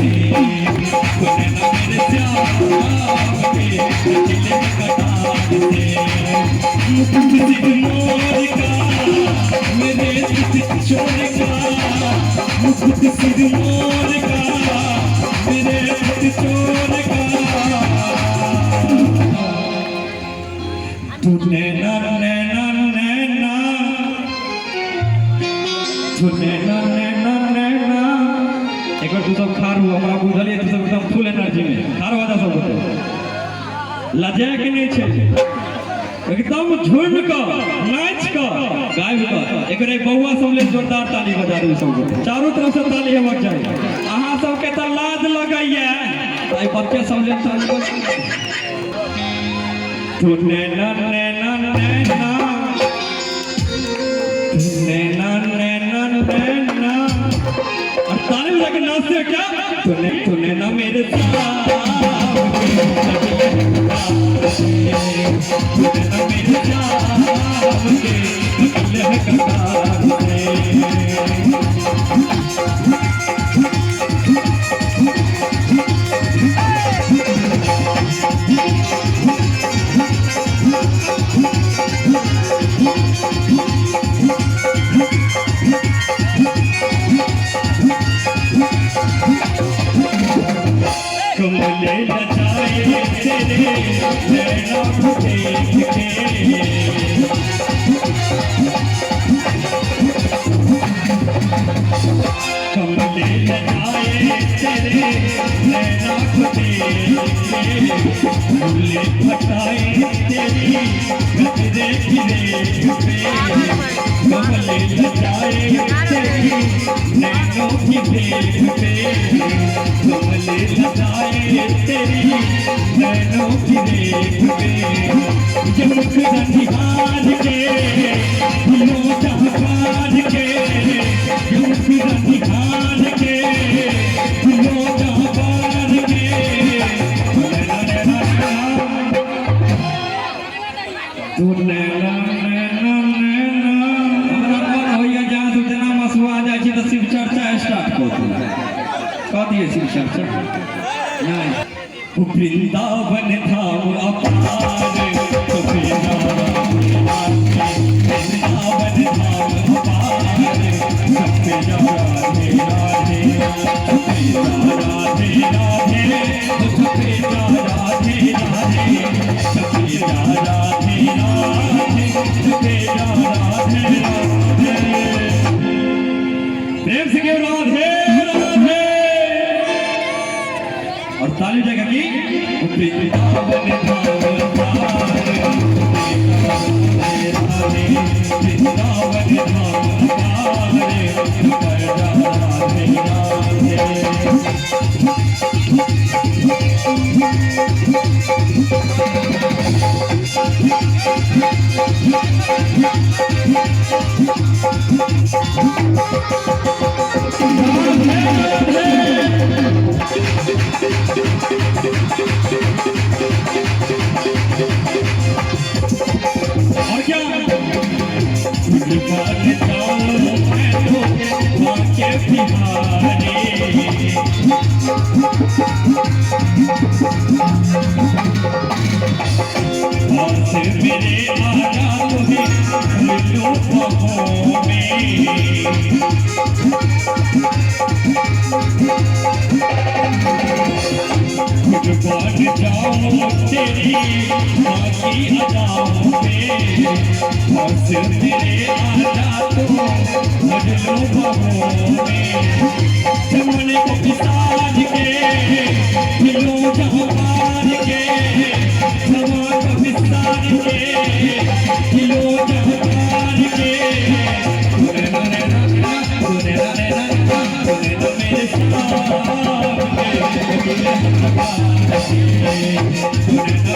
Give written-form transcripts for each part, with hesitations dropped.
तूने न मेरे श्याम के रचीले कटार से मुकुट सिर मोर का मेरे चित चोर का मुकुट सिर मोर का मेरे चित चोर का तूने नैना तूने नैना एक बार तू सब खारू हमरा बुझलिए तू सब एकदम फुल एनर्जी में खारू आजा सब लजे के नहीं छे एकदम झुंड का नाच का गायब का एकरे बउआ सब ले जोरदार ताली बजा दू सब चारों तरफ से ताली हेबाक चाहिए अहाँ सब के त लाज लगैया आई बच्चे सब ले ताली तूने नैना और ताली बजा के नाचते क्या तूने ना मेरे कमले लचाए तेरे नैना को देख के कमले लचाए तेरे नैना को देख के फूले फटाए तेरी गजरे की रेख पे कमले लचाए तेरी नैनों की देख पे कमले लचाए तेरी नैनों की देख पे जब रंधिहार के फूलों जहां के जब रंधिहार के फूलों जहां के तू नैना शिव चर्चा स्टार्ट कर दिए शिव चर्चा नहीं वृंदावन धाम अपार तो वृंदावन धाम अपार सबके राधे राधे राधे राधे सबके राधे राधे सबके राधे राधे सबके राधे राधे प्रेम से क्यों राधे राधे और ताली जगह की वृंदावन धाम और क्या मेरे आजा तुम्हें मिलो पहुँच में कुर्बान जाऊं तेरी बाकी अदाओं पे बस मेरे आजा तुम मिलो पहुँच में जमाने को पिसाज के मिलो जहाँ पार के जमाने को पिसाज के मिलो जहाँ पार के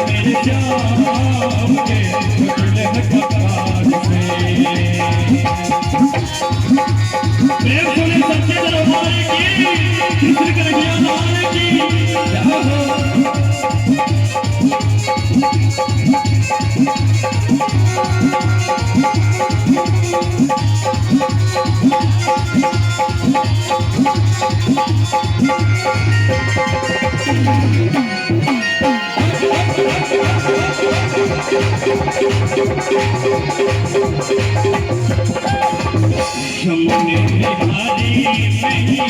मेरे जाम के प्रेम सुने सच्चे दरबार की कृष्ण कन्हैया लाल की जय हो यमुने बिहारी नहीं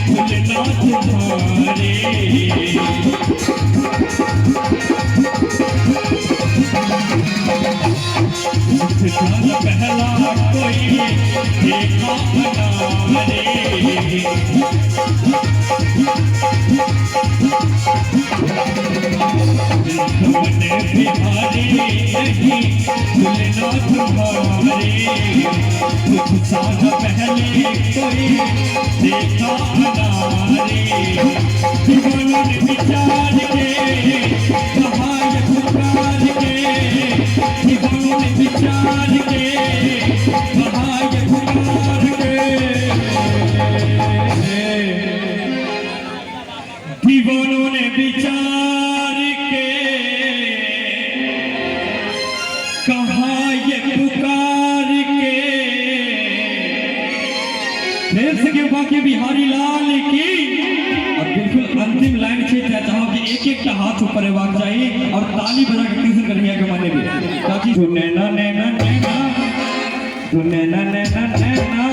भूलना तुम्हारे मुझसे पहला कोई देखा हमारे यमुने बिहारी नहीं भूलना तुम्हारे मुझसा पहले कोई देखा हमारे दीवानों ने विचार के कहा ये पुकार के दीवानों ने विचार के कहा ये पुकार के दीवानों ने विचार के कहा ये पुकार के देश के बाकी बिहारी लाल की और बिल्कुल अंतिम लाइन छे चाहो कि एक एक हाथ ऊपर हेबाक चाहिए और ताली बजा के कृष्ण कन्हैया के माने भी ताकि तू नैना नैना नैना तू नैना नैना नैना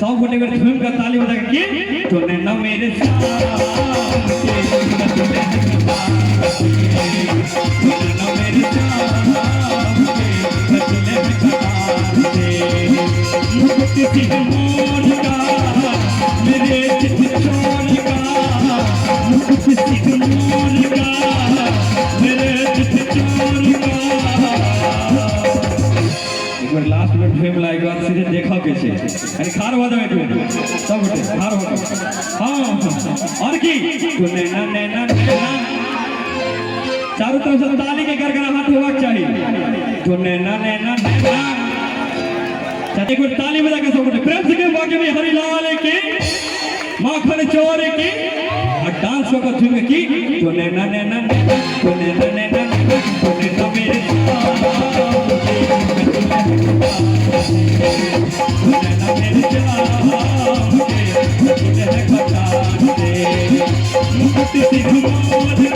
सब गोटे कर झूम का ताली बजा के तू नैना मेरे साथ किसी मोर का मेरे चित चोर का किसी मोर का मेरे चित चोर का एक बार लास्ट में फ्रेम लाएगा बात सीधे देखा कैसे अरे खार हो जाए तू सब उठे खार हो हाँ और की तू नैना नैना नैना चारों तरफ से ताली के कर हाथ होगा चाहिए तू नैना नैना नैना एक बार ताली बजा के सब प्रेम से बाकी में हरिलाल की माखन चोर की और डांस को झूम की तो नैना नैना तो नैना नैना तो नैना मेरे नैना मेरे मुझे है खता दे मुझे सिख मोर